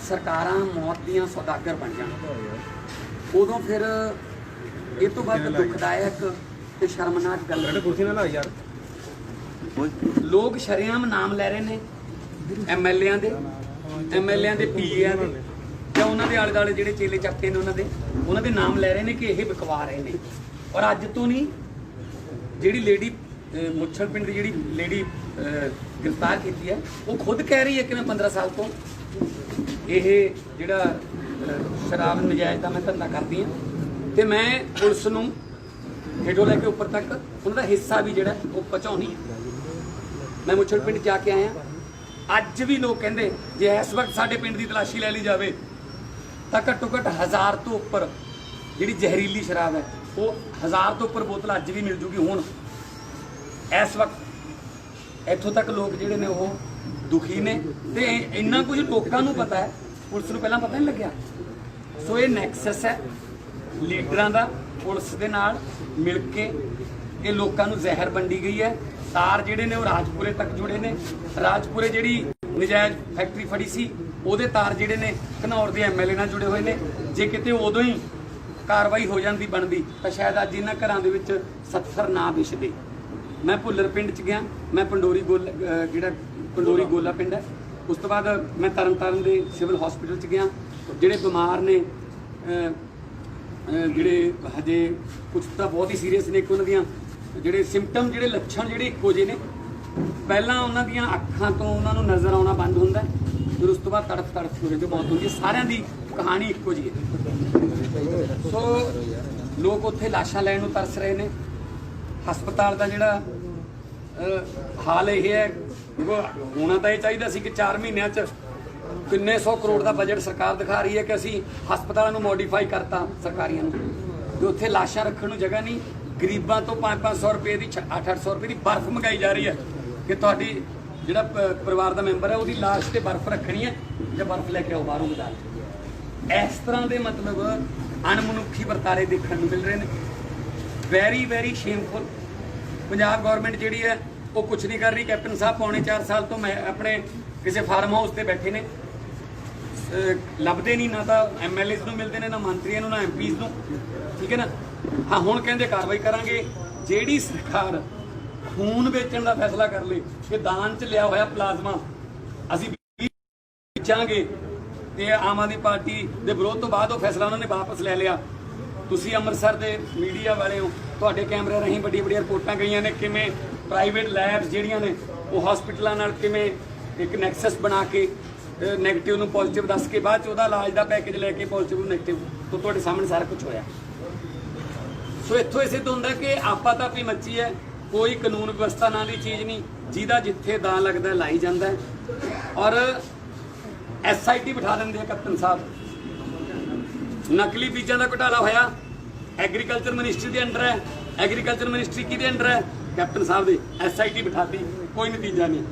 सरकारां मौत दियां सौदागर बन जाण उदों फिर ये तो वध दुखदायक ते शर्मनाक गल लोग शरेआम नाम लै रहे ने एमएलए दे पीए दे ਜਾਂ ਉਹਨਾਂ ਦੇ ਆਲੇ ਦੁਆਲੇ ਜਿਹੜੇ ਚੇਲੇ ਚੱਕੇ ਨੇ ਉਹਨਾਂ ਦੇ ਨਾਮ ਲੈ ਰਹੇ ਨੇ ਕਿ ਇਹ ਵਿਕਵਾ ਰਹੇ ਨੇ। ਔਰ ਅੱਜ ਤੋਂ ਨਹੀਂ, ਜਿਹੜੀ ਲੇਡੀ ਮੁੱਛਲ ਪਿੰਡ ਦੀ ਜਿਹੜੀ ਲੇਡੀ ਗ੍ਰਿਫਤਾਰ ਕੀਤੀ ਹੈ ਉਹ ਖੁਦ ਕਹਿ ਰਹੀ ਹੈ ਕਿ ਮੈਂ 15 ਸਾਲ ਤੋਂ ਇਹ ਜਿਹੜਾ ਸ਼ਰਾਬ ਨਜਾਇਜ਼ ਦਾ ਮੈਂ ਧੰਦਾ ਕਰਦੀ ਹਾਂ ਤੇ ਮੈਂ ਪੁਲਿਸ ਨੂੰ ਹੇਠੋਂ ਲੈ ਕੇ ਉੱਪਰ ਤੱਕ ਉਹਨਾਂ ਦਾ ਹਿੱਸਾ ਵੀ ਜਿਹੜਾ ਉਹ ਪਹੁੰਚਾਉਣੀ ਹੈ। ਮੈਂ ਮੁੱਛਲ ਪਿੰਡ ਜਾ ਕੇ ਆਇਆ, ਅੱਜ ਵੀ ਲੋਕ ਕਹਿੰਦੇ ਜੇ ਇਸ ਵਕਤ ਸਾਡੇ ਪਿੰਡ ਦੀ ਤਲਾਸ਼ੀ ਲੈ ਲਈ ਜਾਵੇ ਤਾਂ ਘੱਟੋ ਘੱਟ 1000 ਤੋਂ ਉੱਪਰ ਜਿਹੜੀ ਜ਼ਹਿਰੀਲੀ ਸ਼ਰਾਬ ਹੈ ਉਹ 1000 ਤੋਂ ਉੱਪਰ ਬੋਤਲ ਅੱਜ ਵੀ ਮਿਲ ਜੂਗੀ। ਹੁਣ ਇਸ ਵਕਤ ਇੱਥੋਂ ਤੱਕ ਲੋਕ ਜਿਹੜੇ ਨੇ ਉਹ ਦੁਖੀ ਨੇ ਤੇ ਇੰਨਾ ਕੁਝ ਲੋਕਾਂ ਨੂੰ ਪਤਾ ਹੈ, ਪੁਲਿਸ ਨੂੰ ਪਹਿਲਾਂ ਪਤਾ ਨਹੀਂ ਲੱਗਿਆ। ਸੋ ਇਹ ਨੈਕਸਸ ਹੈ ਲੀਡਰਾਂ ਦਾ ਪੁਲਿਸ ਦੇ ਨਾਲ ਮਿਲ ਕੇ ਇਹ ਲੋਕਾਂ ਨੂੰ ਜ਼ਹਿਰ ਵੰਡੀ ਗਈ ਹੈ। ਤਾਰ ਜਿਹੜੇ ਨੇ ਉਹ ਰਾਜਪੁਰੇ ਤੱਕ ਜੁੜੇ ਨੇ। ਰਾਜਪੁਰੇ ਜਿਹੜੀ ਨਜਾਇਜ਼ ਫੈਕਟਰੀ ਫੜੀ ਸੀ ਉਹਦੇ ਤਾਰ ਜਿਹੜੇ ਨੇ ਘਨੌਰ ਦੇ ਐਮਐਲਏ ਨਾਲ ਜੁੜੇ ਹੋਏ ਨੇ। ਜੇ ਕਿਤੇ ਉਦੋਂ ਹੀ ਕਾਰਵਾਈ ਹੋ ਜਾਂਦੀ ਬਣਦੀ ਤਾਂ ਸ਼ਾਇਦ ਅੱਜ ਇਹਨਾਂ ਘਰਾਂ ਦੇ ਵਿੱਚ 70 ਨਾ ਵਿਛਦੇ। ਮੈਂ ਭੁੱਲਰ ਪਿੰਡ 'ਚ ਗਿਆ, ਮੈਂ ਪੰਡੋਰੀ ਗੋਲਾ ਪਿੰਡ ਹੈ, ਉਸ ਤੋਂ ਬਾਅਦ ਮੈਂ ਤਰਨਤਾਰਨ ਦੇ ਸਿਵਲ ਹਸਪੀਟਲ 'ਚ ਗਿਆ। ਜਿਹੜੇ ਬਿਮਾਰ ਨੇ ਜਿਹੜੇ ਹਜੇ ਕੁਝ ਤਾਂ ਬਹੁਤ ਹੀ ਸੀਰੀਅਸ ਨੇ, ਉਹਨਾਂ ਦੀਆਂ ਜਿਹੜੇ ਸਿੰਪਟਮ ਜਿਹੜੇ ਲੱਛਣ ਜਿਹੜੇ ਇੱਕੋ ਜਿਹੇ ਨੇ। ਪਹਿਲਾਂ ਉਹਨਾਂ ਦੀਆਂ ਅੱਖਾਂ ਤੋਂ ਉਹਨਾਂ ਨੂੰ ਨਜ਼ਰ ਆਉਣਾ ਬੰਦ ਹੁੰਦਾ, ਫਿਰ ਉਸ ਤੋਂ ਬਾਅਦ ਤੜਫ ਹੋ ਜਾਂਦੀ, ਮੌਤ ਹੁੰਦੀ ਹੈ। ਸਾਰਿਆਂ ਦੀ ਕਹਾਣੀ ਇੱਕੋ ਜਿਹੀ ਹੈ। ਸੋ ਲੋਕ ਉੱਥੇ ਲਾਸ਼ਾਂ ਲੈਣ ਨੂੰ ਤਰਸ ਰਹੇ ਨੇ। ਹਸਪਤਾਲ ਦਾ ਜਿਹੜਾ ਹਾਲ ਇਹ ਹੈ, ਹੋਣਾ ਤਾਂ ਇਹ ਚਾਹੀਦਾ ਸੀ ਕਿ 4 ਮਹੀਨਿਆਂ 'ਚ ਕਿੰਨੇ 100 ਕਰੋੜ ਦਾ ਬਜਟ ਸਰਕਾਰ ਦਿਖਾ ਰਹੀ ਹੈ ਕਿ ਅਸੀਂ ਹਸਪਤਾਲਾਂ ਨੂੰ ਮੋਡੀਫਾਈ ਕਰਤਾ ਸਰਕਾਰੀਆਂ ਨੂੰ, ਤੇ ਉੱਥੇ ਲਾਸ਼ਾਂ ਰੱਖਣ ਨੂੰ ਜਗ੍ਹਾ ਨਹੀਂ। ਗਰੀਬਾਂ ਤੋਂ 500 ਰੁਪਏ ਦੀ 800 ਰੁਪਏ ਦੀ ਬਰਫ਼ ਮੰਗਾਈ ਜਾ ਰਹੀ ਹੈ ਕਿ ਤੁਹਾਡੀ ਜਿਹੜਾ ਪਰਿਵਾਰ ਦਾ ਮੈਂਬਰ ਹੈ ਉਹਦੀ ਲਾਸ਼ ਤੇ ਬਰਫ਼ ਰੱਖਣੀ ਹੈ ਜਾਂ ਬਰਫ਼ ਲੈ ਕੇ ਆਓ ਬਾਹਰੋਂ ਬਾਜ਼ਾਰ। ਇਸ ਤਰ੍ਹਾਂ ਦੇ ਮਤਲਬ ਅਣਮਨੁੱਖੀ ਵਰਤਾਰੇ ਦੇਖਣ ਨੂੰ ਮਿਲ ਰਹੇ ਨੇ। Very very shameful. Punjab government ਜਿਹੜੀ ਹੈ ਉਹ ਕੁਝ ਨਹੀਂ ਕਰ ਰਹੀ। ਕੈਪਟਨ ਸਾਹਿਬ ਪੌਣੇ 4 ਸਾਲ ਤੋਂ ਮੈਂ ਆਪਣੇ ਕਿਸੇ ਫਾਰਮ ਹਾਊਸ ਤੇ ਬੈਠੇ ਨੇ, ਲੱਭਦੇ ਨਹੀਂ, ਨਾ ਤਾਂ ਐਮਐਲਏਜ਼ ਨੂੰ ਮਿਲਦੇ ਨੇ, ਨਾ ਮੰਤਰੀਆਂ ਨੂੰ, ਨਾ ਐਮਪੀਜ਼ ਨੂੰ, ਠੀਕ ਹੈ ਨਾ। ਹਾਂ, ਹੁਣ ਕਹਿੰਦੇ ਕਾਰਵਾਈ ਕਰਾਂਗੇ। ਜਿਹੜੀ ਸਰਕਾਰ ਖੂਨ ਵੇਚਣ ਦਾ ਫੈਸਲਾ ਕਰ ਲੇ ਕਿ ਦਾਨ 'ਚ ਲਿਆ ਹੋਇਆ ਪਲਾਜ਼ਮਾ ਅਸੀਂ ਵੇਚਾਂਗੇ, ਤੇ ਆਮ ਆਦਮੀ ਪਾਰਟੀ ਦੇ ਵਿਰੋਧ ਤੋਂ ਬਾਅਦ ਉਹ ਫੈਸਲਾ ਉਹਨਾਂ ਨੇ ਵਾਪਸ ਲੈ ਲਿਆ। ਤੁਸੀਂ ਅੰਮ੍ਰਿਤਸਰ ਦੇ ਮੀਡੀਆ ਵਾਲੇ ਹੋ, ਤੁਹਾਡੇ ਕੈਮਰੇ ਰਾਹੀਂ ਵੱਡੀਆਂ ਰਿਪੋਰਟਾਂ ਗਈਆਂ ਨੇ ਕਿਵੇਂ ਪ੍ਰਾਈਵੇਟ ਲੈਬਸ ਜਿਹੜੀਆਂ ਨੇ ਉਹ ਹਸਪੀਟਲਾਂ ਨਾਲ ਕਿਵੇਂ ਇੱਕ ਨੈਕਸਸ ਬਣਾ ਕੇ ਨੈਗੇਟਿਵ ਨੂੰ ਪੋਜ਼ਿਟਿਵ ਦੱਸ ਕੇ ਬਾਅਦ 'ਚ ਉਹਦਾ ਇਲਾਜ ਦਾ ਪੈਕੇਜ ਲੈ ਕੇ ਪੋਜ਼ਿਟਿਵ ਨੂੰ ਨੈਗੇਟਿਵ ਤੋਂ ਤੁਹਾਡੇ ਸਾਹਮਣੇ ਸਾਰਾ ਕੁਝ ਹੋਇਆ। ਸੋ ਇੱਥੋਂ ਇਹ ਸਿੱਧ ਹੁੰਦਾ ਕਿ ਆਪਾ ਤਾਂ ਵੀ ਮੱਚੀ ਹੈ, ਕੋਈ ਕਾਨੂੰਨ ਵਿਵਸਥਾ ਨਾਂ ਦੀ ਚੀਜ਼ ਨਹੀਂ। ਜਿਹਦਾ ਜਿੱਥੇ ਦਾਅ ਲੱਗਦਾ ਲਾਈ ਜਾਂਦਾ ਹੈ। ਔਰ SIT ਬਿਠਾ ਦਿੰਦੇ ਆ ਕੈਪਟਨ ਸਾਹਿਬ। ਨਕਲੀ ਬੀਜਾਂ ਦਾ ਘੁਟਾਲਾ ਹੋਇਆ, ਐਗਰੀਕਲਚਰ ਮਿਨਿਸਟਰੀ ਦੇ ਅੰਡਰ ਹੈ। ਐਗਰੀਕਲਚਰ ਮਿਨਿਸਟਰੀ ਕਿਹਦੇ ਅੰਡਰ ਹੈ? ਕੈਪਟਨ ਸਾਹਿਬ ਦੇ। SIT ਬਿਠਾਤੀ, ਕੋਈ ਨਤੀਜਾ ਨਹੀਂ।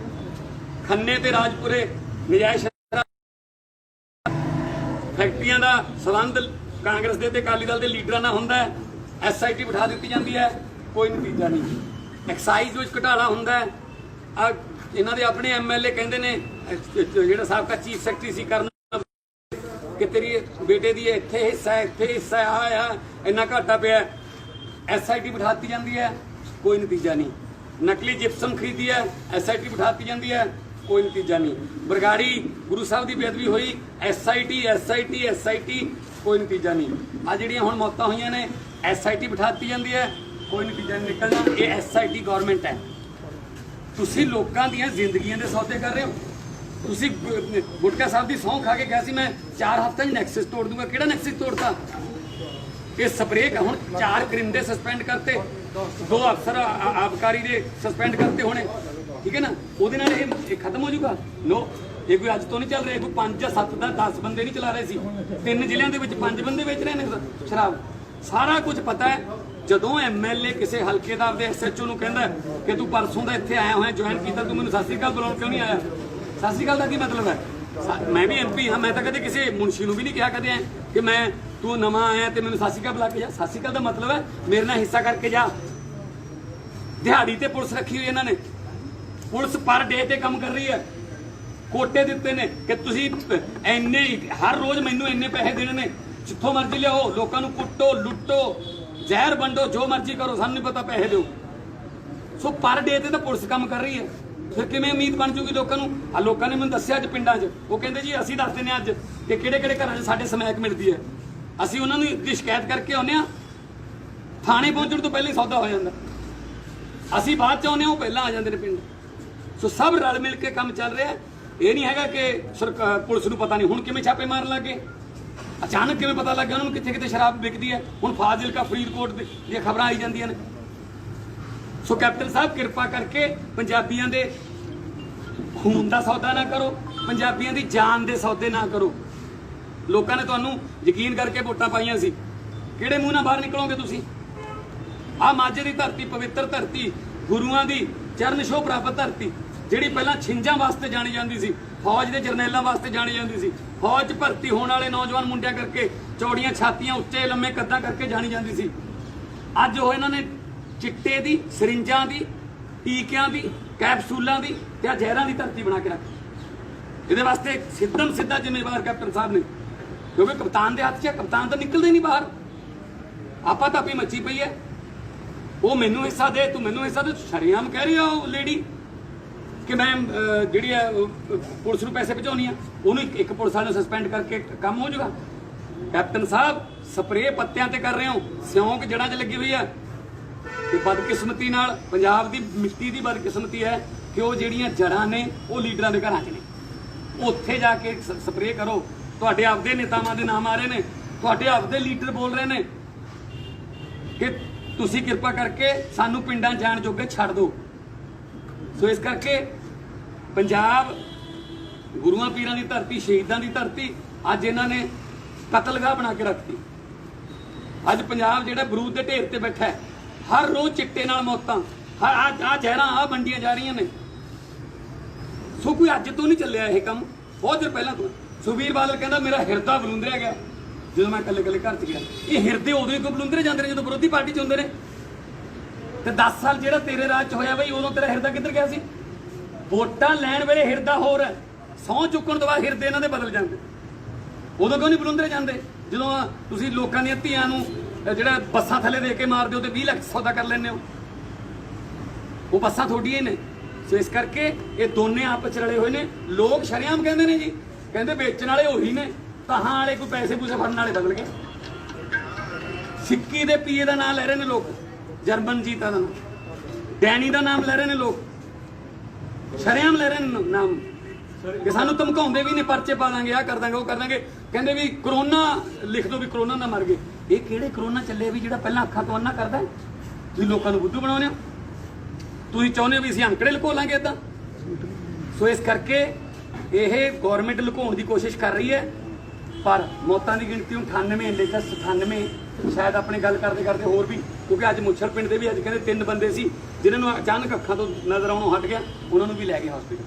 ਖੰਨੇ ਤੇ ਰਾਜਪੁਰੇ ਨਜਾਇਜ਼ ਫੈਕਟਰੀਆਂ ਦਾ ਸੰਬੰਧ ਕਾਂਗਰਸ ਦੇ ਤੇ ਅਕਾਲੀ ਦਲ ਦੇ ਲੀਡਰਾਂ ਨਾਲ ਹੁੰਦਾ ਹੈ, SIT ਬਿਠਾ ਦਿੱਤੀ ਜਾਂਦੀ ਹੈ, ਕੋਈ ਨਤੀਜਾ ਨਹੀਂ। ਐਕਸਾਈਜ਼ ਵਿੱਚ ਘੁਟਾਲਾ ਹੁੰਦਾ ਹੈ, ਇਹਨਾਂ ਦੇ ਆਪਣੇ MLA ਕਹਿੰਦੇ ਨੇ, ਜਿਹੜਾ ਸਾਬਕਾ ਚੀਫ ਸੈਕਟਰੀ ਸੀ ਕਰਨ ਕਿ ਤੇਰੀ ਬੇਟੇ ਦੀ ਇੱਥੇ ਹਿੱਸਾ ਹੈ, ਇੱਥੇ ਹਿੱਸਾ ਆ, ਇੰਨਾ ਘਾਟਾ ਪਿਆ, SIT ਬਿਠਾਤੀ ਜਾਂਦੀ ਹੈ, ਕੋਈ ਨਤੀਜਾ ਨਹੀਂ। ਨਕਲੀ ਜਿਪਸਮ ਖਰੀਦੀ ਹੈ, SIT ਬਿਠਾਤੀ ਜਾਂਦੀ ਹੈ, ਕੋਈ ਨਤੀਜਾ ਨਹੀਂ। ਬਰਗਾੜੀ ਗੁਰੂ ਸਾਹਿਬ ਦੀ ਬੇਅਦਬੀ ਹੋਈ, SIT, ਕੋਈ ਨਤੀਜਾ ਨਹੀਂ। ਆ ਜਿਹੜੀਆਂ ਹੁਣ ਮੌਤਾਂ ਹੋਈਆਂ ਨੇ, SIT ਬਿਠਾਤੀ ਜਾਂਦੀ ਹੈ, ਕੋਈ ਨਤੀਜਾ ਨਹੀਂ ਨਿਕਲਦਾ। ਇਹ SIT ਗਵਰਨਮੈਂਟ ਹੈ। ਤੁਸੀਂ ਲੋਕਾਂ ਦੀਆਂ ਜ਼ਿੰਦਗੀਆਂ ਦੇ ਸੌਦੇ ਕਰ ਰਹੇ ਹੋ। ਤੁਸੀਂ ਗੁਟਕਾ ਸਾਹਿਬ ਦੀ ਸਹੁੰ ਖਾ ਕੇ ਕਿਹਾ ਸੀ ਮੈਂ 4 ਹਫ਼ਤਿਆਂ 'ਚ ਨੈਕਸਸ ਤੋੜ ਦੂੰਗਾ। ਕਿਹੜਾ ਨੈਕਸਸ ਤੋੜਤਾ? ਇਹ ਸਪਰੇਅ ਹੁਣ 4 ਕਰਿੰਦੇ ਸਸਪੈਂਡ ਕਰਤੇ, 2 ਅਫਸਰ ਆਬਕਾਰੀ ਦੇ ਸਸਪੈਂਡ ਕਰਤੇ ਹੋਣੇ, ਠੀਕ ਹੈ ਨਾ। ਉਹਦੇ ਨਾਲ ਇਹ ਖਤਮ ਹੋ ਜਾਊਗਾ? ਨੋ, ਇਹ ਕੋਈ ਅੱਜ ਤੋਂ ਨਹੀਂ ਚੱਲ ਰਿਹਾ। ਕੋਈ 5 ਜਾਂ 7 ਦਾ 10 ਬੰਦੇ ਨਹੀਂ ਚਲਾ ਰਹੇ ਸੀ। 3 ਜ਼ਿਲ੍ਹਿਆਂ ਦੇ ਵਿੱਚ 5 ਬੰਦੇ ਵੇਚ ਰਹੇ ਨੇ ਸ਼ਰਾਬ। ਸਾਰਾ ਕੁਝ ਪਤਾ ਹੈ। ਜਦੋਂ MLA ਕਿਸੇ ਹਲਕੇ ਦਾ ਆਪਦੇ SHO ਨੂੰ ਕਹਿੰਦਾ ਕਿ ਤੂੰ ਪਰਸੋਂ ਦਾ ਇੱਥੇ ਆਇਆ ਹੋਇਆ, ਜੁਆਇਨ ਕੀਤਾ, ਤੂੰ ਮੈਨੂੰ ਸਤਿ ਸ਼੍ਰੀ ਅਕਾਲ ਬੁਲਾਉਣ ਕਿਉਂ ਨਹੀਂ ਆਇਆ? ਸਤਿ ਸ਼੍ਰੀ ਅਕਾਲ ਦਾ ਕੀ ਮਤਲਬ ਹੈ? ਮੈਂ ਵੀ MP ਹਾਂ, ਮੈਂ ਤਾਂ ਕਦੇ ਕਿਸੇ ਮੁਨਸ਼ੀ ਨੂੰ ਵੀ ਨਹੀਂ ਕਿਹਾ ਕਦੇ ਕਿ ਮੈਂ ਤੂੰ ਨਵਾਂ ਆਇਆ ਤੇ ਮੈਨੂੰ ਸਤਿ ਸ਼੍ਰੀ ਅਕਾਲ ਬੁਲਾ ਕੇ ਜਾ। ਸਤਿ ਸ਼੍ਰੀ ਅਕਾਲ ਦਾ ਮਤਲਬ ਹੈ ਮੇਰੇ ਨਾਲ ਹਿੱਸਾ ਕਰਕੇ ਜਾ। ਦਿਹਾੜੀ ਤੇ ਪੁਲਿਸ ਰੱਖੀ ਹੋਈ ਇਹਨਾਂ ਨੇ, ਪੁਲਿਸ ਪਰ ਡੇ ਤੇ ਕੰਮ ਕਰ ਰਹੀ ਹੈ। कोटे दिते ने कि तुसी इन्ने हर रोज मैनू इन्ने पैसे देने ने, जिथों मर्जी लियाओ, लोगों को कुटो लुटो जहर वंडो जो मर्जी करो, सानू नहीं पता पैसे दो। सो पर डे ते पुलिस काम कर रही है, फिर किवें उम्मीद बन जूगी लोगों को। आ लोगों ने मैनूं दस्सिया अज पिंडां 'च, वो कहंदे जी असीं दस दिंदे अज कि किहड़े-किहड़े घरां 'च साडे समैक मिलदी है, असीं उन्हां नूं दी शिकायत करके आउंदे आ, थाणे पहुंचण तो पहले ही सौदा हो जांदा, असीं बाद च आउंदे आ, वो पहलां आ जांदे ने पिंड। सो सब रल मिल के काम चल रहा है, ये नहीं हैगा कि पुलिस नूं पता नहीं हुण किवें छापे मारन लग गए, अचानक किवें पता लग गया उन्होंने कित्थे कित्थे शराब विकदी है, हुण फाजिलका फरीदकोट दी खबरां आई जांदियां ने। सो कैप्टन साहब कृपा करके पंजाबियों के खून का सौदा ना करो, पंजाबियों की जान के सौदे ना करो। लोगों ने तुहानूं यकीन करके वोटां पाईयां सी, किहड़े मूँह नाल बाहर निकलोगे तुसीं? आ माझे की धरती, पवित्र धरती, गुरुआं की चरण छोह प्राप्त धरती, जिहड़ी पहलां छिंजां वास्ते जानी जाती सी, फौज के जरनैलों वास्ते जानी जाती सी, फौज च भर्ती होने वाले नौजवान मुंडिया करके चौड़ियां छातियां उच्चे लम्मे कद्दां करके जानी जाती सी। अज वो इन्होंने चिट्टे दी, सरिंजां दी, टीकियां दी, कैप्सूलां दी ते जहरां दी धरती बना के रखी। इहदे वास्ते सिद्धम सिद्धा जिम्मेवार कैप्टन साहब ने, क्योंकि कप्तान के हाथ च, कप्तान तो निकलते नहीं बाहर। आपा तापी मची पई है, वो मैनू हिस्सा दे, तू मैनू हिस्सा दे, शरेआम कह रही है लेडी कि मैं जिहड़ी है पुलिस नूं पैसे पहुंचाउणी आ, उहनूं एक पुलिस वाले सस्पेंड करके काम हो जाएगा। कैप्टन साहब स्प्रे पत्तियां ते कर रहे हो, सिਉਂक जड़ां 'च लगी हुई है। ते बदकिस्मती नाल पंजाब दी मिट्टी दी बदकिस्मती है कि वो जिहड़ियां जड़ां ने वो लीडरां दे घरां 'च ने, उत्थे जाके स्प्रे करो। तुहाडे आपदे नेतावां दे नाम आ रहे ने, तुहाडे आपदे लीडर बोल रहे ने कि तुसीं किरपा करके सानू पिंडां जाण जोगे छड्ड दो। सो इस करके पंजाब गुरुआं पीरां दी धरती, शहीदां दी धरती अज इन्हां ने कतलगाह बना के रखती। अज पंजाब जिहड़ा बरूद दे ढेर ते बैठा है, हर रोज चिट्टे नाल मौतां, हर आ जहरां आ वंडियां जा रही ने। सो कोई अज तो नहीं चलिया यह काम, बहुत देर पहला तो। सुखबीर बादल कहता मेरा हिरदा बलूंदरिया गया जो मैं कल्ले कल्ले घर च गया। ये हिरदे उदों ही कोई बलूंदरे जाते हैं जो विरोधी पार्टी च होंदे ने। ते 10 साल जिहड़ा तेरे राज च होया बई, उदों तेरा हिरदा किधर गया सी? वोटां लैण वेले हिरदा होर है, सौं चुक्कण तो बाद हिरदे इन्हां दे बदल जांदे। उदों क्यों नहीं बलूंदरे जांदे जदों तुसीं लोकां दीयां धीआं नूं जिहड़ा बसां थल्ले दे के मार दिओ ते 20 लाख सौदा कर लैंदे हो, वो बसां थोड़ियां ही ने। सो इस करके ये दोने आपस च रले हुए ने। लोग शरेआम कहंदे ने जी, कहंदे बेचण वाले ओही ने, ताहां वाले कोई पैसे पूसे फड़न वाले बदल गए। सिक्की दे पीए का नाम लै रहे ने लोग, जर्मनजीत का नाम, डैनी का नाम लै रहे ने लोग, शरेआम लै रहे ने नाम कि सानू धमकाउंदे भी ने, परचे पा देंगे, आ कर देंगे, वो कर देंगे। कहंदे भी करोना लिख दो भी करोना ना मर गए। ये किहड़े करोना चले भी जिहड़ा पहलां अखां तो अन्ना करदा है? तुसीं लोकां नूं बुद्धू बनाउने हो, तुसीं चाहुंदे हो भी असीं अंकड़े लुको लांगे इदां। सो इस करके यह गौरमेंट लुकाउण की कोशिश कर रही है, पर मौतां की गिणती 98 लेटेस्ट 98 शायद अपने गल करते करते होर भी, क्योंकि अज मुछल पिंड के भी अज कहते 3 बंदे सी जिन्होंने अचानक अखां तो नज़र आउणों हट गया, उन्होंने भी लै गए हॉस्पिटल।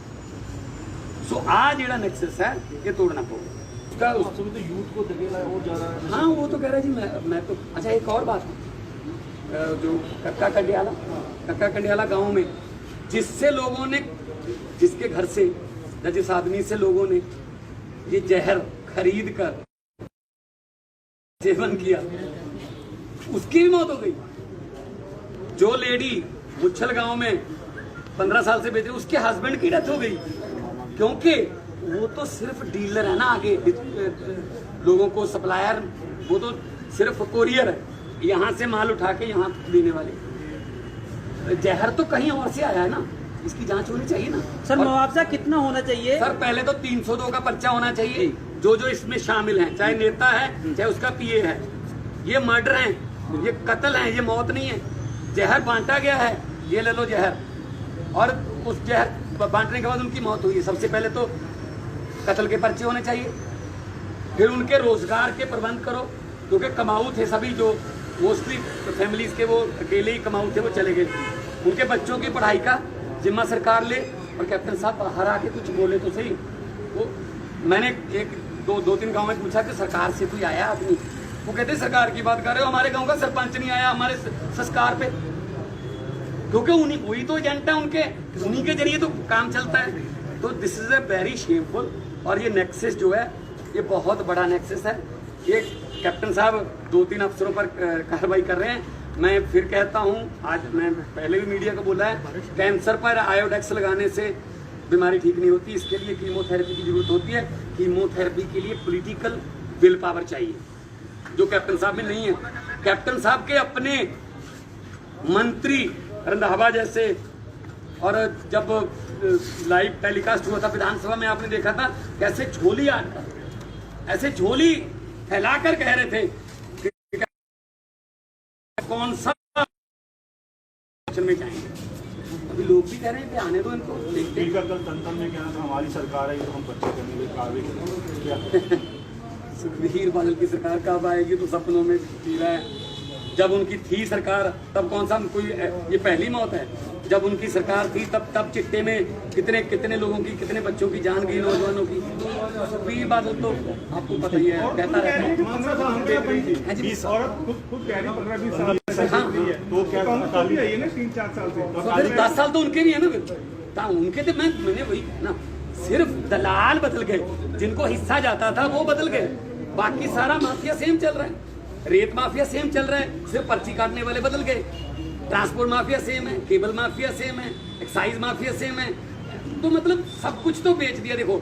सो आ जिहड़ा नैक्सस है ये तोड़ना पड़ेगा। तो यूथ को दगेला और ज्यादा। हाँ वो तो कह रहा है जी, मैं तो अच्छा एक और बात, जो कक्का कंडियाला गांव में जिससे लोगों ने, जिसके घर से या जिस आदमी से लोगों ने ये जहर खरीद कर सेवन किया, उसकी भी मौत हो गई। जो लेडी मुच्छल गांव में 15 साल से बेच रही, उसके हस्बैंड की डेथ हो गई, क्योंकि वो तो सिर्फ डीलर है ना, आगे लोगों को सप्लायर, वो तो सिर्फ कोरियर है, यहाँ से माल उठा के यहाँ देने वाले। जहर तो कहीं और से आया है ना, इसकी जांच होनी चाहिए ना। सर मुआवजा कितना होना चाहिए? सर पहले तो 302 का पर्चा होना चाहिए, जो जो इसमें शामिल हैं, चाहे नेता है चाहे उसका पीए है। ये मर्डर है, ये कत्ल है, ये मौत नहीं है। जहर बांटा गया है, ये ले लो जहर, और उस जहर बांटने के बाद उनकी मौत हुई है। सबसे पहले तो कत्ल के पर्चे होने चाहिए, फिर उनके रोजगार के प्रबंध करो, क्योंकि कमाऊ थे सभी, जो मोस्टली फैमिलीज के वो अकेले ही कमाऊ थे, वो चले गए। उनके बच्चों की पढ़ाई का जिम्मा सरकार ले। और कैप्टन साहब बाहर आके कुछ बोले तो सही। वो मैंने एक दो तीन गांव में पूछा कि सरकार से कोई आया आदमी, वो कहते सरकार की बात कर रहे हो, हमारे गांव का सरपंच नहीं आया हमारे संस्कार पे, क्योंकि उन्हीं वही तो एजेंट है उनके, उन्हीं के जरिए तो काम चलता है। तो this is a very shameful. और ये नेक्सस जो है ये बहुत बड़ा नेक्सस है। ये कैप्टन साहब 2-3 अफसरों पर कार्रवाई कर रहे हैं। मैं फिर कहता हूँ, आज मैं पहले भी मीडिया को बोला है, कैंसर पर आयोडेक्स लगाने से बीमारी ठीक नहीं होती। इसके लिए कीमोथेरेपी की जरूरत होती है। कीमोथेरेपी के लिए पॉलिटिकल विल पावर चाहिए, जो कैप्टन साहब में नहीं है। कैप्टन साहब के अपने मंत्री रंधावा जैसे, और जब लाइव टेलीकास्ट हुआ था विधानसभा में, आपने देखा था कैसे झोली ऐसे झोली फैलाकर कह रहे थे कि कौन सा में जाएंगे। अभी लोग भी कह रहे हैं कि आने दो इनको, देखते हैं। कल तंत्र में क्या था, हमारी सरकार है तो हम बच्चे करने के कार्रवाई करेंगे। सुखबीर बादल की सरकार कब आएगी तो सपनों में जी रहा है। जब उनकी थी सरकार तब कौन सा कोई ये पहली मौत है। जब उनकी सरकार थी तब चिट्टे में कितने लोगों की, कितने बच्चों की जान गई, नौजवानों की। सुखबीर बादल तो आपको पता ही है, कहता रहता है। तो क्या 3-4 साल से 10 साल तो उनके भी है ना। उनके तो मैंने वही ना, सिर्फ दलाल बदल गए, जिनको हिस्सा जाता था वो बदल गए, बाकी सारा माफिया सेम चल रहा है। रेत माफिया सेम चल रहा है, सिर्फ पर्ची काटने वाले बदल गए। ट्रांसपोर्ट माफिया सेम है, केबल माफिया सेम है, एक्साइज माफिया सेम है। तो मतलब सब कुछ तो बेच दिया। देखो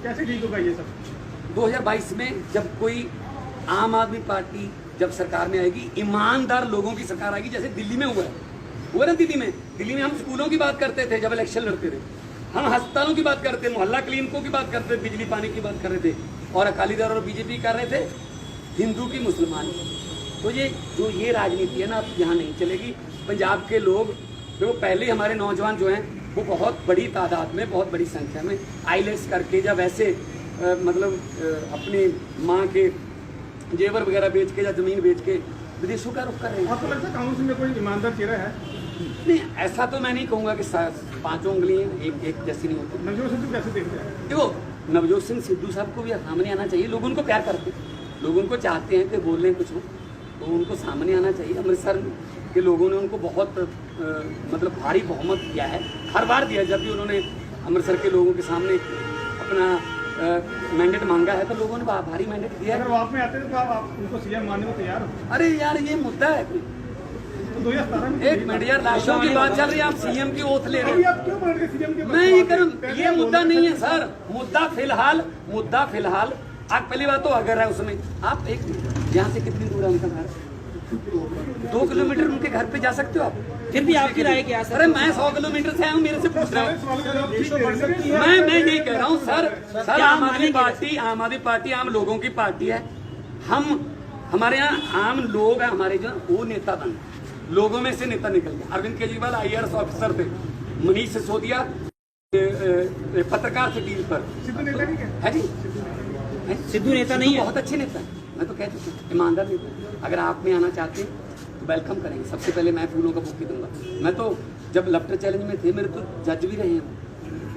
कैसे ठीक होगा ये सब? 2022 में जब कोई आम आदमी पार्टी जब सरकार में आएगी, ईमानदार लोगों की सरकार आएगी, जैसे दिल्ली में हुआ ना। दिल्ली में हम स्कूलों की बात करते थे जब इलेक्शन लड़ते थे, हम अस्पतालों की बात करते थे, मोहल्ला क्लिनिकों की बात करते थे, बिजली पानी की बात कर रहे थे, और अकाली दल और बीजेपी कर रहे थे हिंदू की, मुसलमान की। तो ये राजनीति है ना, अब यहाँ नहीं चलेगी। पंजाब के लोग जो पहले हमारे नौजवान जो हैं वो बहुत बड़ी तादाद में, बहुत बड़ी संख्या में आईलेट्स करके या वैसे अपनी माँ के जेवर वगैरह बेच के या जमीन बेच के विदेशों का रुख कर रहे हैं। आपको लगता है कांग्रेस में कोई ईमानदार चेहरा है? नहीं, ऐसा तो मैं नहीं कहूँगा कि 5 उंगलियाँ एक जैसी नहीं होती। नवजोत सिद्धू कैसे देखते हैं? देखो, नवजोत सिंह सिद्धू साहब को भी सामने आना चाहिए। लोग उनको प्यार करते हैं, लोग उनको चाहते हैं कि बोल रहे हैं कुछ हो, तो उनको सामने आना चाहिए। अमृतसर के लोगों ने उनको बहुत भारी बहुमत दिया है, हर बार दिया। जब भी उन्होंने अमृतसर के लोगों के सामने अपना मैंडेट मांगा है तो लोगों ने भारी मैंडेट दिया है। अगर वो आप में आते तो आप उनको सीएम मानने को तैयार हो? अरे यार, ये मुद्दा है। तो 2017 में एक मिनट यार, लाशों की बात चल रही है, आप सीएम की ओथ ले रहे अभी हैं। आप क्यों बोल रहे सीएम के? मैं ये करूँ, ये मुद्दा नहीं है सर। मुद्दा फिलहाल आप पहली बात तो अगर है उसमें, आप एक यहाँ से कितनी दूर है उनका घर? 2 किलोमीटर उनके घर पे जा सकते हो आप? फिर भी आपकी राय क्या है? अरे मैं 100 किलोमीटर से आया हूँ, मेरे से पूछ रहा हूँ। मैं यही कह रहा हूँ सर आम आदमी पार्टी आम लोगों की पार्टी है। हमारे यहाँ आम लोग हैं, हमारे जो वो नेता बन, लोगों में से नेता निकल गया। अरविंद केजरीवाल IAS ऑफिसर थे, मनीष सिसोदिया पत्रकार थे टीवी पर। सिद्धू नेता नहीं है जी, सिद्धू नेता नहीं है, बहुत अच्छे नेता है। मैं तो कह चुका हूँ, ईमानदार नेता है। अगर आप में आना चाहते हैं तो वेलकम करेंगे। सबसे पहले मैं फूलों का बुके दूंगा। मैं तो जब लफ्टर चैलेंज में थे, मेरे तो जज भी रहे हैं,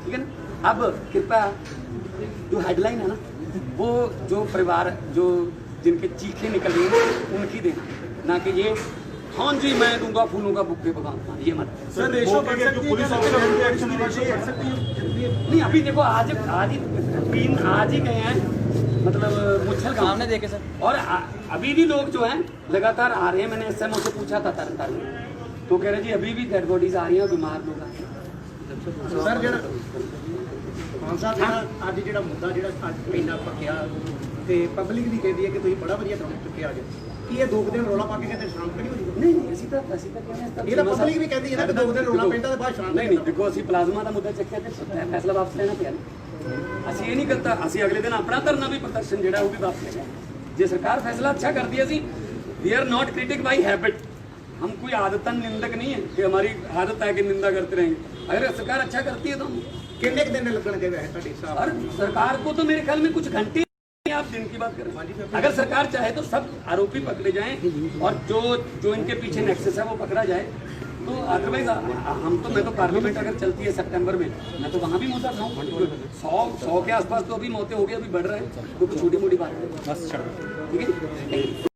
ठीक है ना। अब कृपया जो हेडलाइन है ना, वो जो परिवार जो जिनके चीखें निकल रही हैं उनकी देना, ना कि ये हाँ जी मैं दूंगा फूलों का बुके भगवान, ये मत। सर पुलिस नहीं, अभी देखो आज ही गए हैं, मुच्छल गाँव सामने देखे सर। और अभी भी लोग जो हैं लगातार आ रहे हैं। मैंने SMO से पूछा था तरनतारण में, तो कह रहे जी अभी भी डेड बॉडीज आ रही हैं, बीमार लोग आ रहे हैं। सर ਜਿਹੜਾ ਖਾਨ ਸਾਹਿਬ ਜਿਹੜਾ ਅੱਜ ਜਿਹੜਾ ਮੁੱਦਾ ਜਿਹੜਾ ਅੱਜ ਪਹਿਲਾਂ ਪੱਕਿਆ ਤੇ ਪਬਲਿਕ ਵੀ ਕਹਿੰਦੀ ਹੈ ਕਿ ਤੁਸੀਂ ਬੜਾ ਵਧੀਆ ਕੰਮ ਚੁੱਕਿਆ ਅੱਜ, ਕੀ ਇਹ 2 ਦਿਨ ਰੌਲਾ ਪਾ ਕੇ ਕਹਿੰਦੇ ਸ਼ਾਂਤ ਕਰੀ ਹੋ ਜਾਊਗਾ? ਨਹੀਂ ਅਸੀਂ ਤਾਂ ਕਹਿੰਦੇ ਇਹ ਤਾਂ ਪਬਲਿਕ ਵੀ ਕਹਿੰਦੀ ਹੈ ਨਾ ਕਿ 2 ਦਿਨ ਰੌਲਾ ਪੈਂਦਾ ਤੇ ਬਾਅਦ ਸ਼ਾਂਤ ਨਹੀਂ ਦੇਖੋ, ਅਸੀਂ ਪਲਾਜ਼ਮਾ ਦਾ ਮੁੱਦਾ ਚੱਕਿਆ ਤੇ ਫੈਸਲਾ ਵਾਪਸ ਲੈਣਾ ਪਿਆ। ਅਸੀਂ ਇਹ ਨਹੀਂ ਕਰਤਾ, ਅਸੀਂ ਅਗਲੇ ਦਿਨ ਆਪਣਾ ਧਰਨਾ ਵੀ ਪ੍ਰਦਰਸ਼ਨ ਜਿਹੜਾ ਉਹ ਵੀ ਵਾਪਸ ਲੈ ਗਏ। ਜੇ ਸਰਕਾਰ फैसला अच्छा कर दिया, we are not critic by habit. हम कोई आदतन निंदक नहीं है कि हमारी आदत है कि निंदा करते रहेंगे। अगर सरकार अच्छा करती है तो हम ਕਿੰਨੇ ਕੁ ਦਿਨ ਲੱਗਣਗੇ ਵੈਸੇ ਤੁਹਾਡੇ ਹਿਸਾਬ और सरकार को तो मेरे ख्याल में कुछ घंटे, आप दिन की बात करें। अगर सरकार चाहे तो सब आरोपी पकड़े जाएं और जो इनके पीछे नेक्सस है वो पकड़ा जाए। तो अदरवाइज मैं तो पार्लियामेंट अगर चलती है सितंबर में, मैं तो वहाँ भी मुद्दा उठाऊँ। 100 के आसपास तो अभी मौतें हो गई, अभी बढ़ रहा है, तो छोटी मोटी बात है, ठीक है।